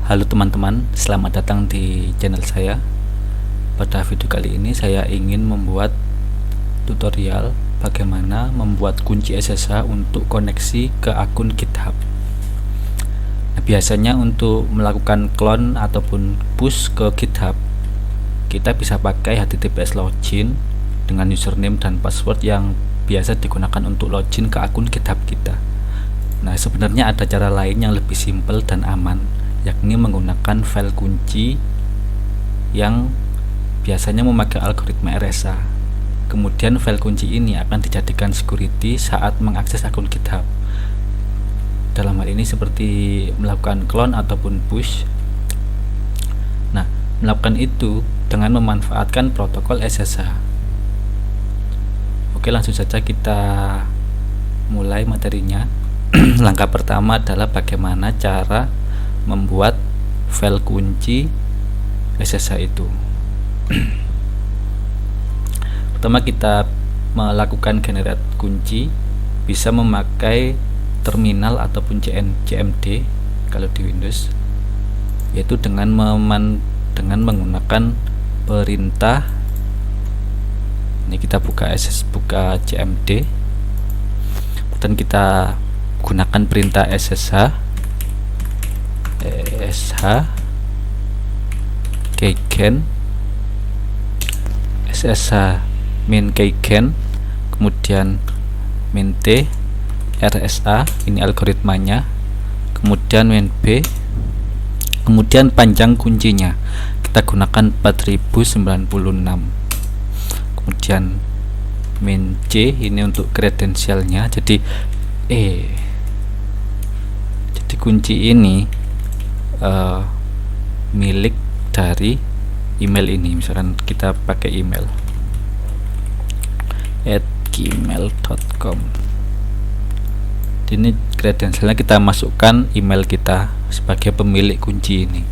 Halo teman-teman, selamat datang di channel saya. Pada video kali ini saya ingin membuat tutorial bagaimana membuat kunci SSH untuk koneksi ke akun GitHub. Nah, biasanya untuk melakukan clone ataupun push ke GitHub, kita bisa pakai HTTPS login dengan username dan password yang biasa digunakan untuk login ke akun GitHub kita. Nah, sebenarnya ada cara lain yang lebih simpel dan aman, yakni menggunakan file kunci yang biasanya memakai algoritma RSA. Kemudian file kunci ini akan dijadikan security saat mengakses akun GitHub. Dalam hal ini seperti melakukan clone ataupun push. Nah, melakukan itu dengan memanfaatkan protokol SSH. Oke, langsung saja kita mulai materinya. Langkah pertama adalah bagaimana cara membuat file kunci SSH itu. Pertama, kita melakukan generate kunci, bisa memakai terminal ataupun CMD kalau di Windows, yaitu dengan menggunakan perintah. Ini kita buka CMD dan kita gunakan perintah SSH keygen SSH min keygen, kemudian min t RSA, ini algoritmanya, kemudian min b, kemudian panjang kuncinya kita gunakan 4096, kemudian min c ini untuk kredensialnya. Jadi kunci ini milik dari email ini. Misalkan kita pakai email @gmail.com, ini kredensialnya, kita masukkan email kita sebagai pemilik kunci ini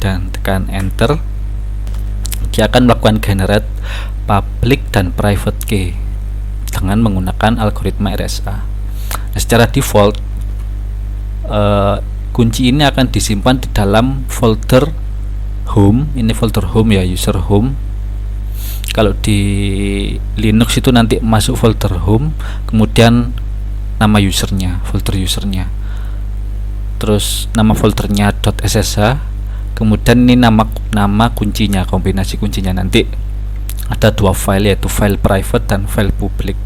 dan tekan enter. Dia akan melakukan generate public dan private key dengan menggunakan algoritma RSA. Nah, secara default kunci ini akan disimpan di dalam folder home. Ini folder home ya, user home. Kalau di Linux itu nanti masuk folder home, kemudian nama usernya, folder usernya, terus nama foldernya .ssh, kemudian ini nama kuncinya, kombinasi kuncinya. Nanti ada dua file, yaitu file private dan file public.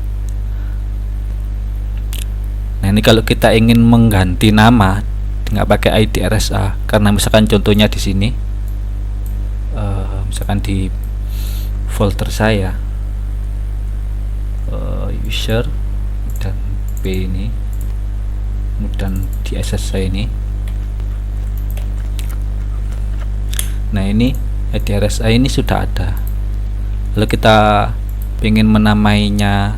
Nah, ini kalau kita ingin mengganti nama nggak pakai ID RSA, karena misalkan contohnya di sini, misalkan di folder saya user dan p ini, kemudian di SS saya ini. Nah, ini ID RSA ini sudah ada. Lalu kita ingin menamainya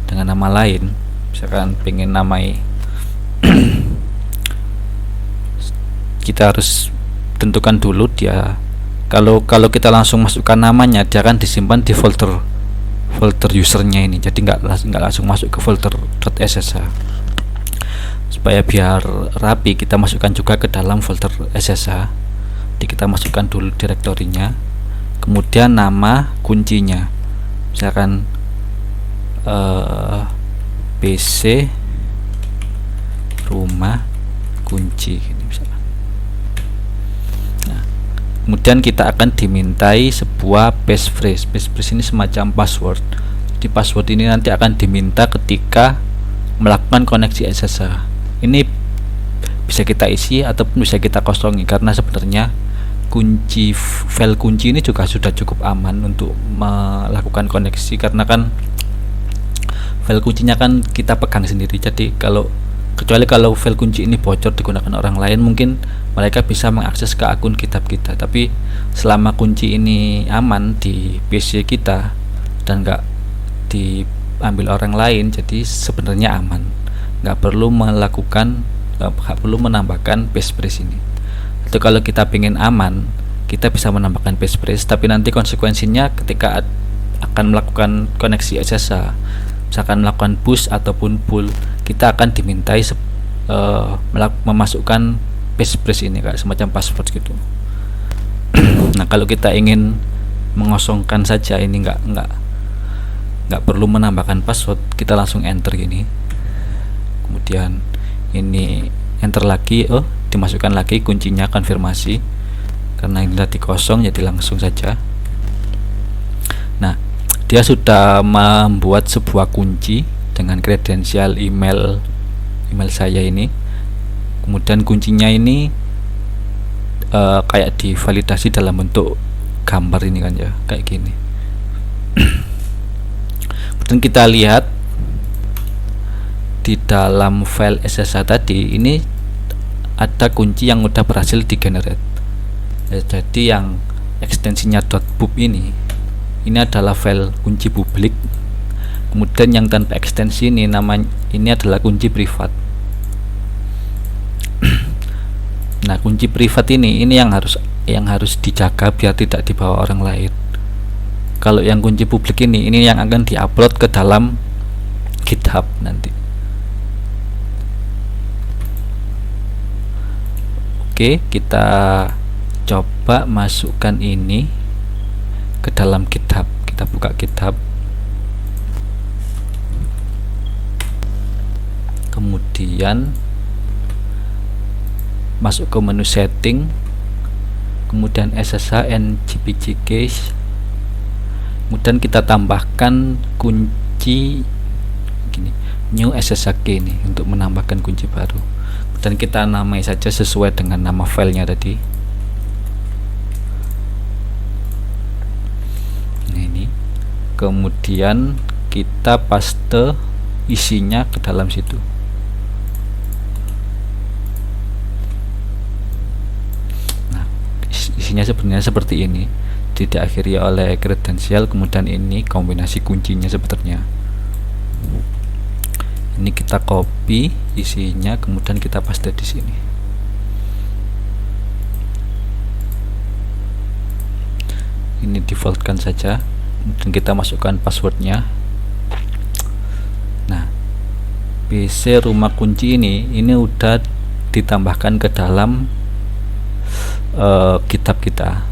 dengan nama lain, misalkan pengen namai kita harus tentukan dulu dia. Kalau kita langsung masukkan namanya, dia akan disimpan di folder usernya ini, jadi nggak langsung masuk ke folder .ssh. Supaya biar rapi, kita masukkan juga ke dalam folder SSH. Jadi kita masukkan dulu direktorinya, kemudian nama kuncinya, misalkan PC rumah kunci ini misalkan. Nah, kemudian kita akan dimintai sebuah passphrase. Passphrase ini semacam password. Di password ini nanti akan diminta ketika melakukan koneksi SSH. Ini bisa kita isi ataupun bisa kita kosongi, karena sebenarnya file kunci ini juga sudah cukup aman untuk melakukan koneksi, karena kan file kuncinya kan kita pegang sendiri. Jadi kecuali kalau file kunci ini bocor digunakan orang lain, mungkin mereka bisa mengakses ke akun GitHub kita. Tapi selama kunci ini aman di PC kita dan nggak diambil orang lain, jadi sebenarnya aman. Nggak perlu menambahkan passphrase ini. Itu kalau kita ingin aman, kita bisa menambahkan passphrase, tapi nanti konsekuensinya ketika akan melakukan koneksi SSH, misalkan melakukan push ataupun pull, kita akan dimintai memasukkan passphrase ini kayak semacam password gitu. Nah, kalau kita ingin mengosongkan saja ini, nggak perlu menambahkan password, kita langsung enter gini, kemudian ini enter lagi, dimasukkan lagi kuncinya, konfirmasi. Karena ini tadi kosong jadi langsung saja. Nah, dia sudah membuat sebuah kunci dengan kredensial email saya ini. Kemudian kuncinya ini kayak divalidasi dalam bentuk gambar ini kan ya, kayak gini. Kemudian kita lihat di dalam file SSH tadi ini ada kunci yang udah berhasil digenerate. Jadi yang ekstensinya .bub ini adalah file kunci publik. Kemudian yang tanpa ekstensi ini namanya adalah kunci privat. Nah, kunci privat ini yang harus dijaga biar tidak dibawa orang lain. Kalau yang kunci publik ini yang akan diupload ke dalam GitHub nanti. Oke, kita coba masukkan ini ke dalam GitHub. Kita buka GitHub. Kemudian masuk ke menu setting, kemudian SSH and GPG cache, kemudian kita tambahkan kunci gini, new SSH key ini untuk menambahkan kunci baru. Dan kita namai saja sesuai dengan nama filenya tadi. Nah, ini kemudian kita paste isinya ke dalam situ. Isinya sebenarnya seperti ini, diakhiri oleh kredensial, kemudian ini kombinasi kuncinya sebenarnya. Ini kita copy isinya, kemudian kita paste di sini. Ini defaultkan saja, kemudian kita masukkan passwordnya. Nah, PC rumah kunci ini udah ditambahkan ke dalam GitHub kita.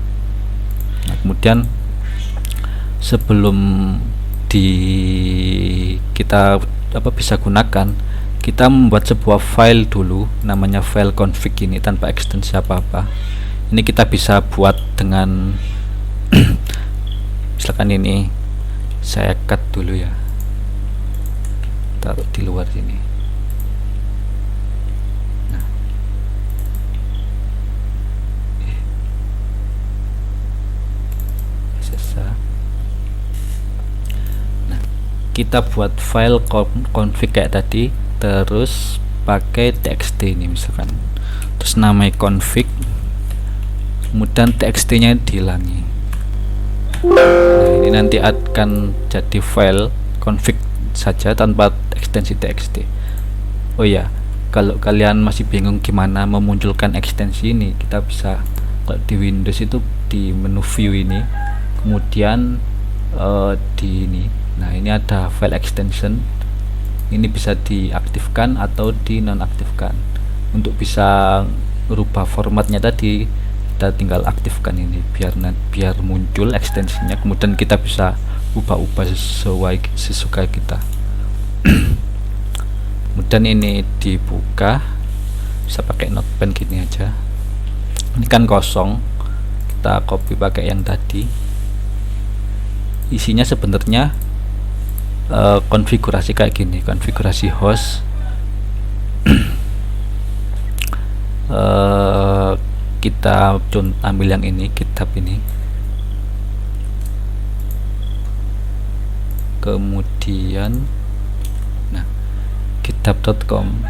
Nah, kemudian sebelum kita bisa gunakan, kita membuat sebuah file dulu, namanya file config ini tanpa ekstensi apa-apa. Ini kita bisa buat dengan misalkan ini saya cut dulu ya, taruh di luar sini. Kita buat file config kayak tadi, terus pakai txt ini misalkan, terus namanya config, kemudian txt nya dihilangi. Nah, ini nanti akan jadi file config saja tanpa ekstensi txt. Oh ya, kalau kalian masih bingung gimana memunculkan ekstensi ini, kita bisa, kalau di Windows itu di menu view ini, kemudian di ini. Nah, ini ada file extension. Ini bisa diaktifkan atau dinonaktifkan. Untuk bisa merubah formatnya tadi, kita tinggal aktifkan ini biar muncul ekstensinya. Kemudian kita bisa ubah-ubah sesuka kita. Kemudian ini dibuka, bisa pakai notepad gini aja. Ini kan kosong, kita copy pakai yang tadi. Isinya sebenarnya konfigurasi kayak gini, konfigurasi host. Kita ambil yang ini, GitHub ini, kemudian nah github.com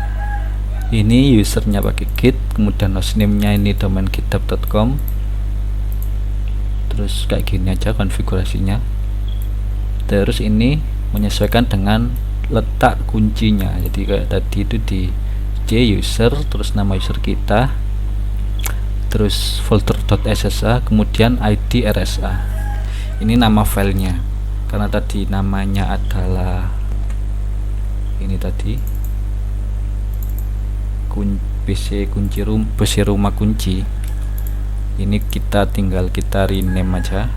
ini usernya pakai git, kemudian hostname nya ini domain github.com. terus kayak gini aja konfigurasinya. Terus ini menyesuaikan dengan letak kuncinya, jadi kayak tadi itu di user, terus nama user kita, terus folder.ssh, kemudian id rsa. Ini nama filenya, karena tadi namanya adalah ini tadi. PC rumah kunci ini kita rename aja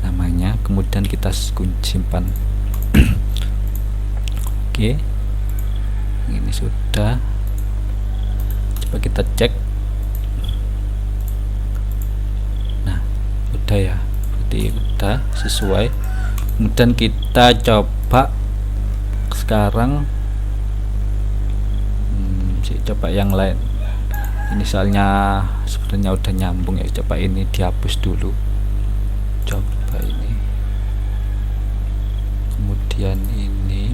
namanya, kemudian kita simpan. Oke, ini sudah. Coba kita cek. Nah, udah ya, berarti udah sesuai. Kemudian kita coba sekarang coba yang lain. Ini soalnya sebenarnya udah nyambung ya. Coba ini dihapus dulu. Coba ini. Kemudian ini.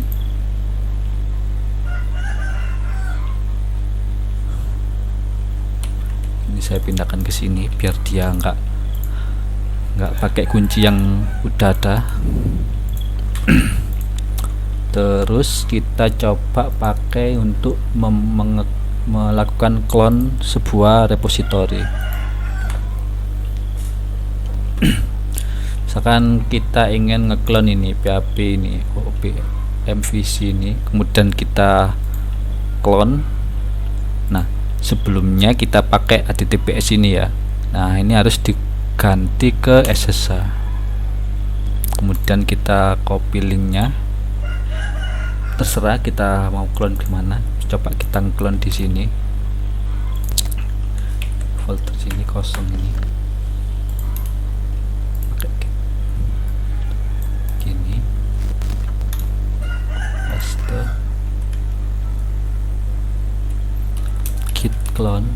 Ini saya pindahkan ke sini biar dia nggak pakai kunci yang udah ada. Terus kita coba pakai untuk melakukan clone sebuah repository. Misalkan kita ingin ngeklon ini PHP ini, MVC ini, kemudian kita clone. Nah, sebelumnya kita pakai HTTPS ini ya. Nah, ini harus diganti ke SSH. Kemudian kita copy linknya. Terserah kita mau clone di mana. Coba kita clone di sini. Folder sini kosong ini. Oke. Gini. Paste. Git clone.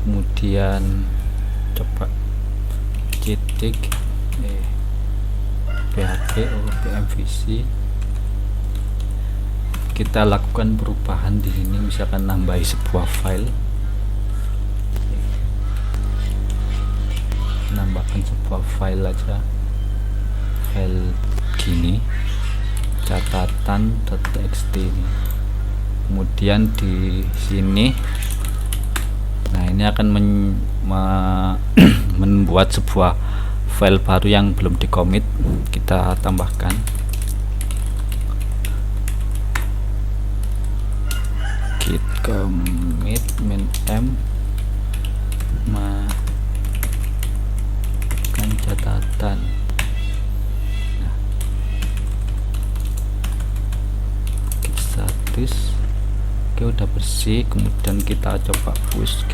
Kemudian coba titik PHP PMVC, kita lakukan perubahan di sini, misalkan nambahi sebuah file, nambahkan sebuah file aja, file gini catatan.txt ini. Kemudian di sini, nah ini akan membuat sebuah file baru yang belum dikomit. Kita tambahkan git commit min m kan catatan. Nah, git status. Oke, udah bersih. Kemudian kita coba push.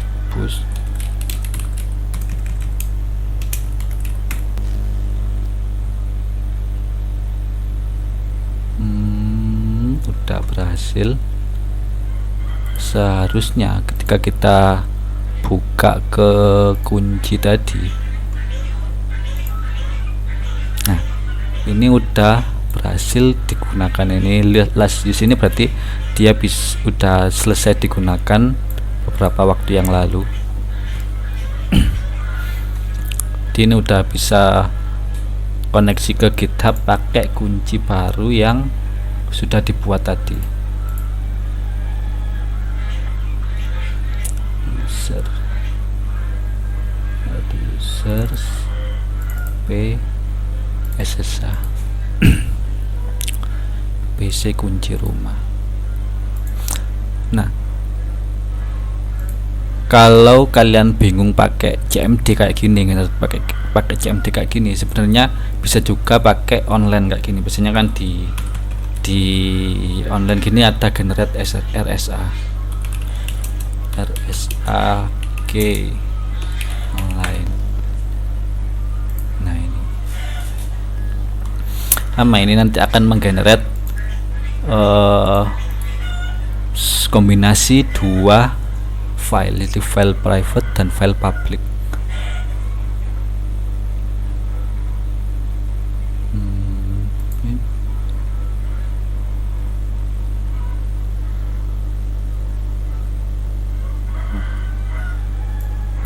Udah berhasil. Seharusnya ketika kita buka ke kunci tadi, nah ini udah berhasil digunakan. Ini lihat di sini berarti dia udah selesai digunakan beberapa waktu yang lalu. Ini udah bisa koneksi ke GitHub pakai kunci baru yang sudah dibuat tadi. Users P SSH PC kunci rumah. Nah, kalau kalian bingung pakai CMD kayak gini, pakai CMD kayak gini, sebenarnya bisa juga pakai online kayak gini. Biasanya kan di online gini ada generate RSA G online. Nah, ini nanti akan menggenerate kombinasi dua file, itu file private dan file public.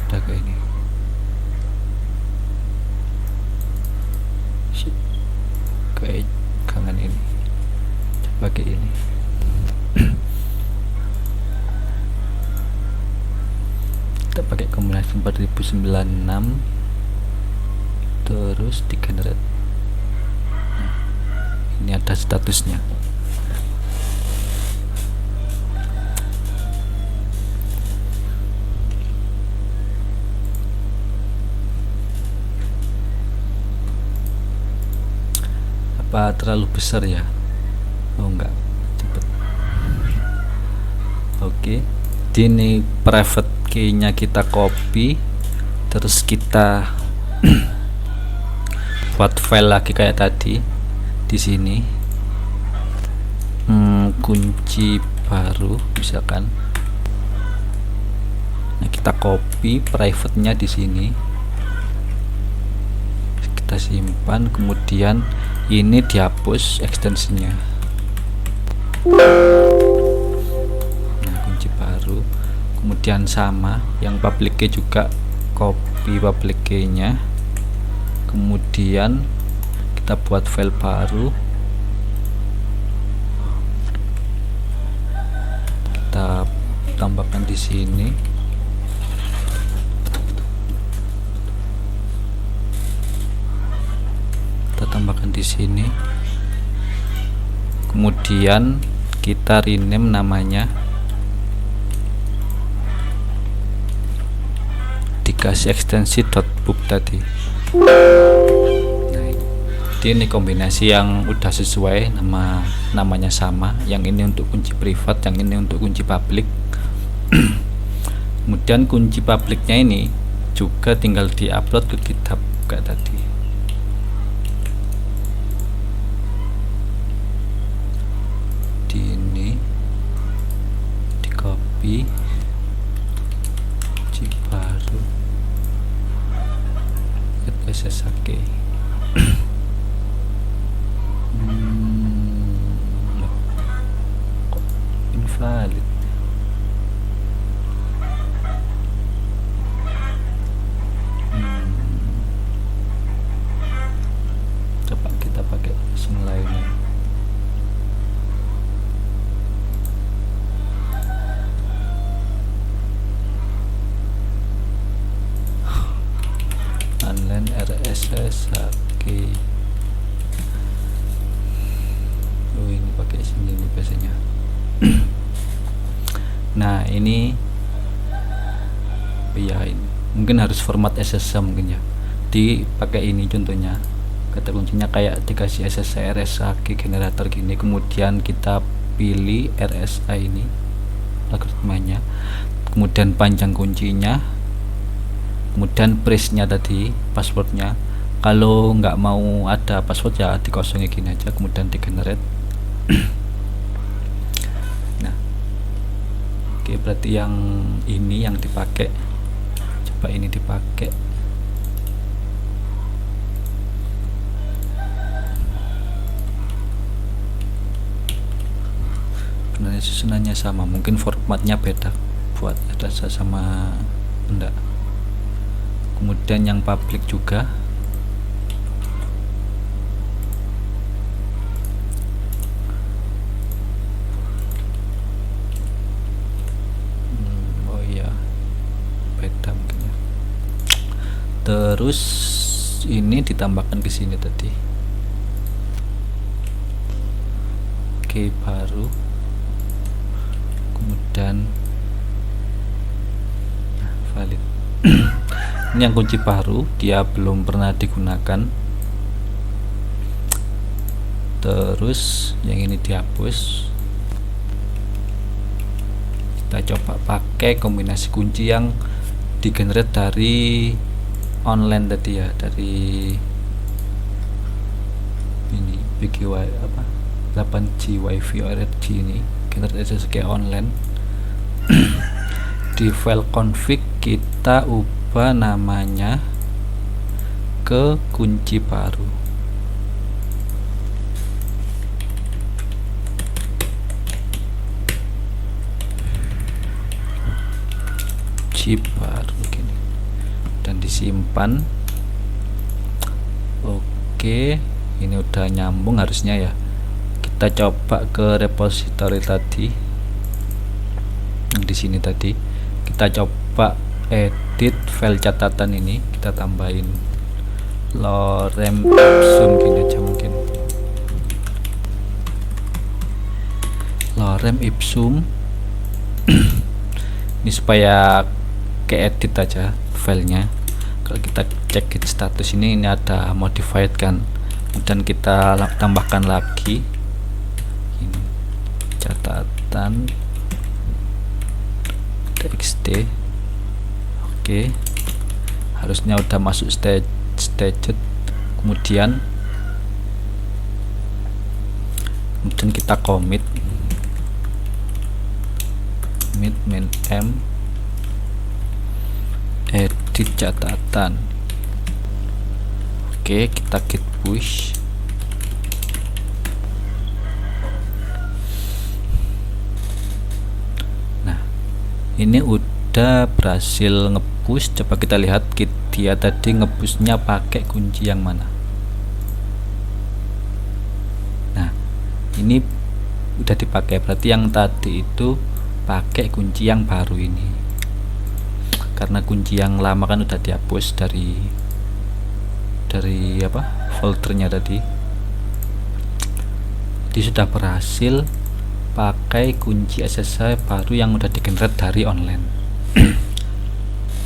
Udah kayak ini. Kayak kangen ini. Coba kayak ini. Kita pakai kombinasi 4096 terus di generate. ada statusnya. Apa terlalu besar ya? Oh enggak, cepet. Oke, ini private key nya kita copy, terus kita buat file lagi kayak tadi di sini. Kunci baru misalkan. Nah, kita copy private nya di sini, kita simpan, kemudian ini dihapus ekstensinya. Nah, kunci baru, kemudian sama yang public key juga copy public key nya, kemudian kita buat file baru, kita tambahkan di sini. Kita tambahkan di sini, kemudian kita rename namanya, dikasih ekstensi .book tadi. Nah, ini kombinasi yang udah sesuai, namanya sama, yang ini untuk kunci privat, yang ini untuk kunci publik. Kemudian kunci publiknya ini juga tinggal diupload ke GitHub kayak tadi. Ini di copy kunci baru SSH. Kok invalid? Coba kita pakai yang lainnya. Online RSS Oke. Oh, ini pakai sini nih biasanya. Nah, ini ya, ini mungkin harus format SSH mungkin ya. Dipakai ini contohnya. Kata kuncinya kayak dikasih SSH RSH generator gini, kemudian kita pilih RSA ini algoritmanya, kemudian panjang kuncinya, kemudian phrase-nya tadi, passwordnya. Kalau nggak mau ada password ya dikosongin gini aja, kemudian di generate. Nah, oke, berarti yang ini yang dipakai. Coba ini dipakai. Sebenarnya susunannya sama, mungkin formatnya beda buat ada sama enggak. Kemudian yang public juga. Oh iya, beda mungkin ya. Terus ini ditambahkan ke sini tadi. Oke, baru. Kemudian valid. Ini yang kunci baru, dia belum pernah digunakan. Terus yang ini dihapus. Kita coba pakai kombinasi kunci yang digenerate dari online tadi ya, dari ini BGY apa 8G WiFi ORG ini, generate SSH online. Di file config kita ubah namanya ke kunci baru. Kunci baru begini dan disimpan. Oke, ini udah nyambung harusnya ya. Kita coba ke repository tadi, yang di sini tadi. Kita coba edit file catatan ini, kita tambahin lorem ipsum gini aja mungkin. rem ipsum. Ini supaya keedit aja filenya. Kalau kita cek git status ini ada modified kan, kemudian kita tambahkan lagi ini catatan txt. Oke, harusnya udah masuk staged. Kemudian kita commit main m edit catatan. Oke, kita git push. Nah, ini udah berhasil ngepush. Coba kita lihat dia tadi ngepushnya pakai kunci yang mana. Nah, ini udah dipakai, berarti yang tadi itu pakai kunci yang baru ini, karena kunci yang lama kan udah dihapus dari foldernya tadi. Jadi sudah berhasil pakai kunci SSH baru yang udah di-generate dari online.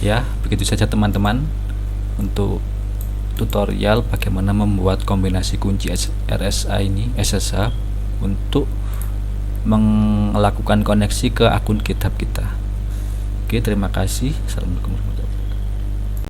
Ya, begitu saja teman-teman untuk tutorial bagaimana membuat kombinasi kunci SSH untuk melakukan koneksi ke akun GitHub kita. Oke, terima kasih. Assalamualaikum.